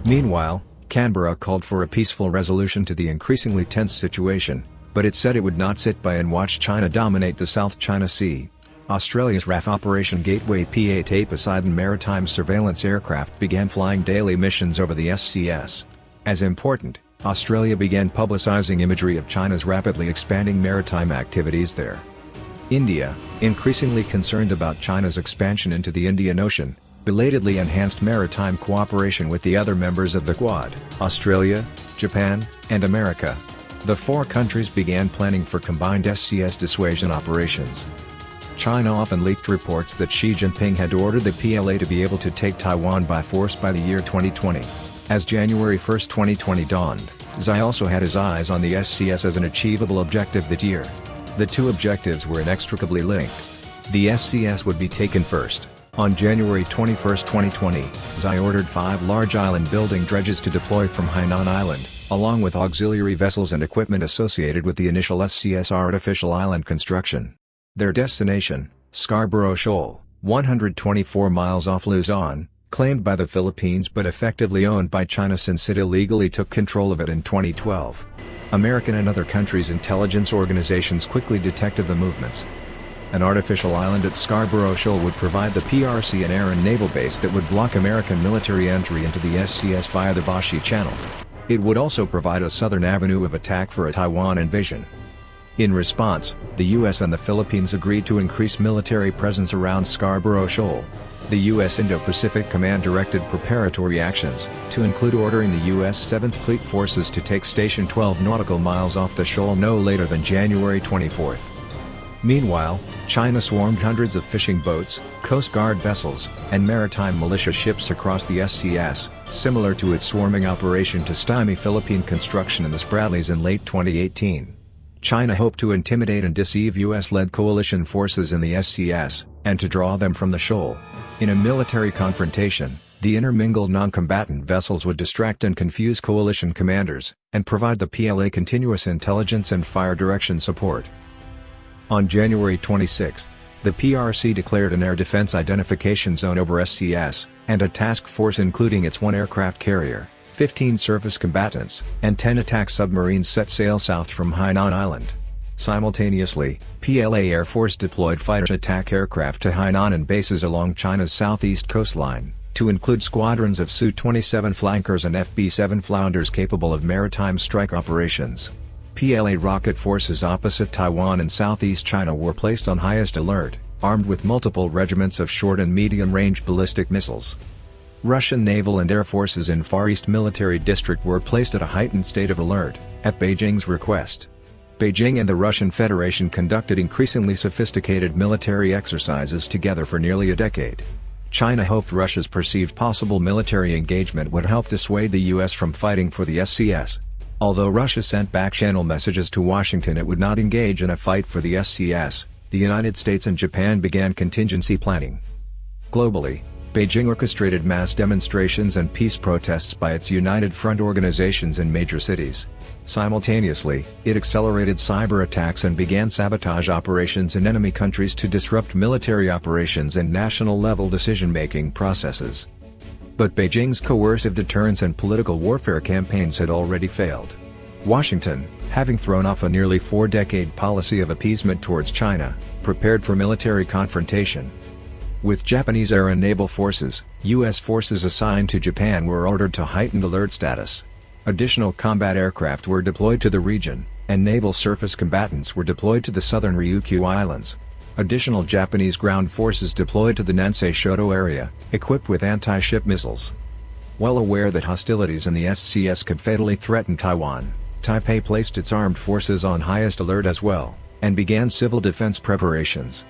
Meanwhile, Canberra called for a peaceful resolution to the increasingly tense situation, but it said it would not sit by and watch China dominate the South China Sea. Australia's RAF Operation Gateway P-8A Poseidon maritime surveillance aircraft began flying daily missions over the SCS. As important, Australia began publicising imagery of China's rapidly expanding maritime activities there. India, increasingly concerned about China's expansion into the Indian Ocean, belatedly enhanced maritime cooperation with the other members of the Quad, Australia, Japan, and America. The four countries began planning for combined SCS dissuasion operations. China often leaked reports that Xi Jinping had ordered the PLA to be able to take Taiwan by force by the year 2020. As January 1, 2020 dawned, Xi also had his eyes on the SCS as an achievable objective that year. The two objectives were inextricably linked. The SCS would be taken first. On January 21, 2020, Xi ordered 5 large island-building dredges to deploy from Hainan Island, along with auxiliary vessels and equipment associated with the initial SCS artificial island construction. Their destination, Scarborough Shoal, 124 miles off Luzon, claimed by the Philippines but effectively owned by China since it illegally took control of it in 2012. American and other countries' intelligence organizations quickly detected the movements. An artificial island at Scarborough Shoal would provide the PRC an air and naval base that would block American military entry into the SCS via the Bashi Channel. It would also provide a southern avenue of attack for a Taiwan invasion. In response, the U.S. and the Philippines agreed to increase military presence around Scarborough Shoal. The U.S. Indo-Pacific Command directed preparatory actions, to include ordering the U.S. 7th Fleet Forces to take station 12 nautical miles off the shoal no later than January 24. Meanwhile, China swarmed hundreds of fishing boats, Coast Guard vessels, and maritime militia ships across the SCS, similar to its swarming operation to stymie Philippine construction in the Spratleys in late 2018. China hoped to intimidate and deceive U.S.-led coalition forces in the SCS, and to draw them from the shoal. In a military confrontation, the intermingled non-combatant vessels would distract and confuse coalition commanders, and provide the PLA continuous intelligence and fire direction support. On January 26, the PRC declared an air defense identification zone over SCS, and a task force including its 1 aircraft carrier, 15 surface combatants, and 10 attack submarines set sail south from Hainan Island. Simultaneously, PLA Air Force deployed fighter attack aircraft to Hainan and bases along China's southeast coastline, to include squadrons of Su-27 flankers and FB-7 Flounders capable of maritime strike operations. PLA rocket forces opposite Taiwan and southeast China were placed on highest alert, armed with multiple regiments of short and medium-range ballistic missiles. Russian naval and air forces in Far East Military District were placed at a heightened state of alert, at Beijing's request. Beijing and the Russian Federation conducted increasingly sophisticated military exercises together for nearly a decade. China hoped Russia's perceived possible military engagement would help dissuade the U.S. from fighting for the SCS. Although Russia sent back-channel messages to Washington it would not engage in a fight for the SCS, the United States and Japan began contingency planning. Globally, Beijing orchestrated mass demonstrations and peace protests by its United Front organizations in major cities. Simultaneously, it accelerated cyber attacks and began sabotage operations in enemy countries to disrupt military operations and national-level decision-making processes. But Beijing's coercive deterrence and political warfare campaigns had already failed. Washington, having thrown off a nearly 4-decade policy of appeasement towards China, prepared for military confrontation. With Japanese air and naval forces, U.S. forces assigned to Japan were ordered to heightened alert status. Additional combat aircraft were deployed to the region, and naval surface combatants were deployed to the southern Ryukyu Islands. Additional Japanese ground forces deployed to the Nansei Shoto area, equipped with anti-ship missiles. Well aware that hostilities in the SCS could fatally threaten Taiwan, Taipei placed its armed forces on highest alert as well, and began civil defense preparations.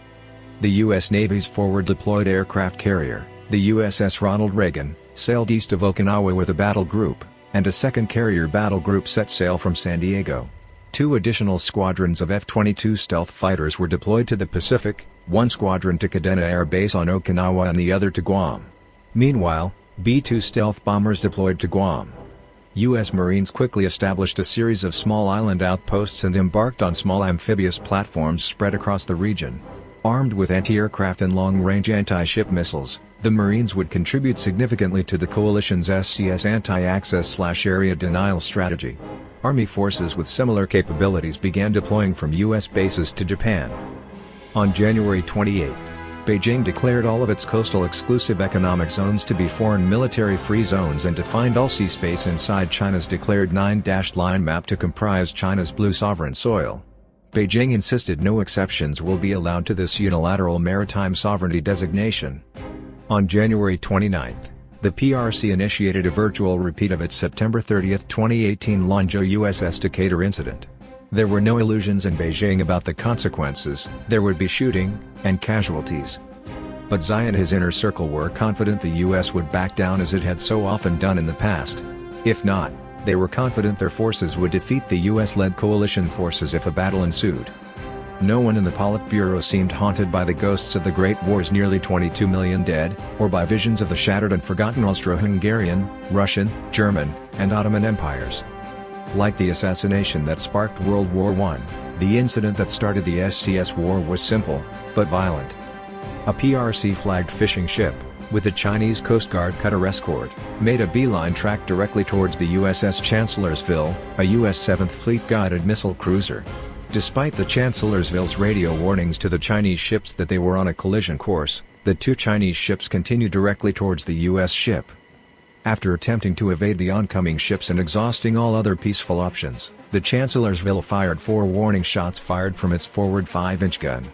The U.S. Navy's forward-deployed aircraft carrier, the USS Ronald Reagan, sailed east of Okinawa with a battle group, and a second carrier battle group set sail from San Diego. 2 additional squadrons of F-22 stealth fighters were deployed to the Pacific, 1 squadron to Kadena Air Base on Okinawa and the other to Guam. Meanwhile, B-2 stealth bombers deployed to Guam. U.S. Marines quickly established a series of small island outposts and embarked on small amphibious platforms spread across the region. Armed with anti-aircraft and long-range anti-ship missiles, the Marines would contribute significantly to the coalition's SCS anti-access/area denial strategy. Army forces with similar capabilities began deploying from U.S. bases to Japan. On January 28, Beijing declared all of its coastal exclusive economic zones to be foreign military-free zones and defined all sea space inside China's declared 9-dashed line map to comprise China's blue sovereign soil. Beijing insisted no exceptions will be allowed to this unilateral maritime sovereignty designation. On January 29, the PRC initiated a virtual repeat of its September 30, 2018 Lanzhou USS Decatur incident. There were no illusions in Beijing about the consequences. There would be shooting and casualties. But Xi and his inner circle were confident the US would back down as it had so often done in the past. If not, they were confident their forces would defeat the US-led coalition forces if a battle ensued. No one in the Politburo seemed haunted by the ghosts of the Great War's nearly 22 million dead, or by visions of the shattered and forgotten Austro-Hungarian, Russian, German, and Ottoman empires. Like the assassination that sparked World War I, the incident that started the SCS war was simple, but violent. A PRC-flagged fishing ship, with the Chinese Coast Guard cutter escort, made a beeline track directly towards the USS Chancellorsville, a U.S. 7th Fleet guided missile cruiser. Despite the Chancellorsville's radio warnings to the Chinese ships that they were on a collision course, the two Chinese ships continued directly towards the U.S. ship. After attempting to evade the oncoming ships and exhausting all other peaceful options, the Chancellorsville fired 4 warning shots fired from its forward 5-inch gun.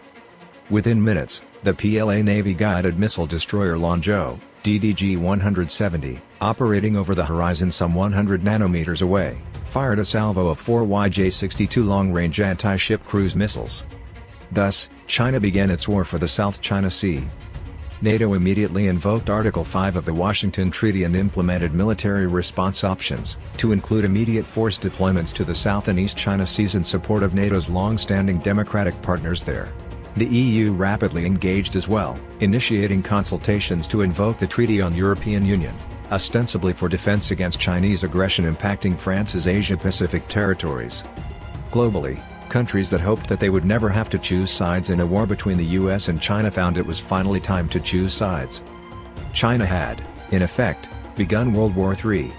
Within minutes, the PLA Navy-guided missile destroyer Lanzhou, DDG-170, operating over the horizon some 100 nanometers away, fired a salvo of 4 YJ-62 long-range anti-ship cruise missiles. Thus, China began its war for the South China Sea. NATO immediately invoked Article 5 of the Washington Treaty and implemented military response options, to include immediate force deployments to the South and East China Seas in support of NATO's long-standing democratic partners there. The EU rapidly engaged as well, initiating consultations to invoke the Treaty on European Union, ostensibly for defense against Chinese aggression impacting France's Asia-Pacific territories. Globally, countries that hoped that they would never have to choose sides in a war between the US and China found it was finally time to choose sides. China had, in effect, begun World War III.